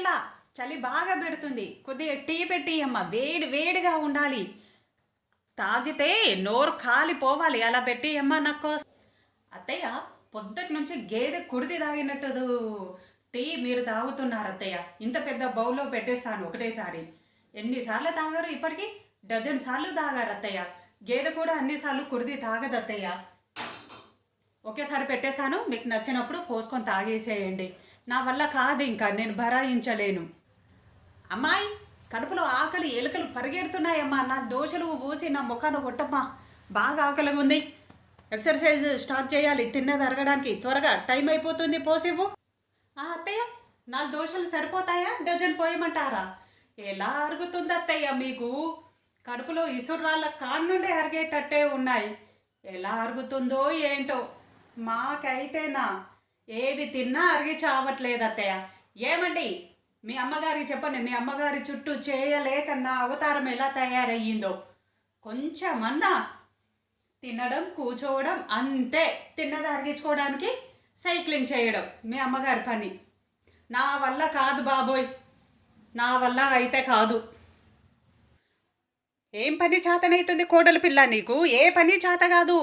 వల్ల చలి బాగా పెడుతుంది. కొద్దిగా టీ పెట్టి అమ్మ, వేడి వేడిగా ఉండాలి. తాగితే నోరు కాలిపోవాలి. అలా పెట్టి అమ్మ నాకు. అత్తయ్య పొద్దుటి నుంచి గేదె కుడిది తాగినట్టు టీ మీరు తాగుతున్నారు అత్తయ్య. ఇంత పెద్ద బౌల్లో పెట్టేస్తాను ఒకటేసారి. ఎన్నిసార్లు తాగారు ఇప్పటికి? డజన్ సార్లు తాగారు అత్తయ్య. గేదె కూడా అన్నిసార్లు కుడిది తాగదు అత్తయ్య. ఒకేసారి పెట్టేస్తాను, మీకు నచ్చినప్పుడు పోసుకొని తాగేసేయండి. నా వల్ల కాదు, ఇంకా నేను భరాయించలేను. అమ్మాయి కడుపులో ఆకలి, ఎలుకలు పరిగెడుతున్నాయమ్మా. నా దోశలు పోసి నా ముఖాన్ని కొట్టమ్మా. బాగా ఆకలిగా ఉంది. ఎక్సర్సైజ్ స్టార్ట్ చేయాలి తిన్నది అరగడానికి. త్వరగా టైం అయిపోతుంది, పోసివ్వు. అత్తయ్య 4 దోశలు సరిపోతాయా? డజన్ పోయమంటారా? ఎలా అరుగుతుంది అత్తయ్య మీకు? కడుపులో ఇసురాళ్ళ కాన్నుండి అరిగేటట్టే ఉన్నాయి. ఎలా అరుగుతుందో ఏంటో. మాకైతేనా ఏది తిన్నా అరిగి చావట్లేదు అత్తయ్య. ఏమండి మీ అమ్మగారికి చెప్పండి, మీ అమ్మగారి చుట్టూ చేయలేక నా అవతారం ఎలా తయారయ్యిందో. కొంచెమన్నా తినడం, కూర్చోవడం అంతే. తిన్నది అరిగించుకోవడానికి సైక్లింగ్ చేయడం మీ అమ్మగారి పని. నా వల్ల కాదు బాబోయ్, నా వల్ల అయితే కాదు. ఏం పని చేతనైతుంది కోడలి పిల్ల నీకు? ఏ పని చేత కాదు.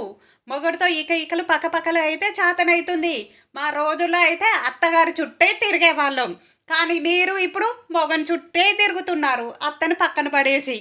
మొగుడితో ఈకలు పక్కపక్కలు అయితే చేతనైతుంది. మా రోజుల్లో అయితే అత్తగారి చుట్టే తిరిగేవాళ్ళం. కానీ మీరు ఇప్పుడు మొగని చుట్టే తిరుగుతున్నారు, అత్తని పక్కన పడేసి.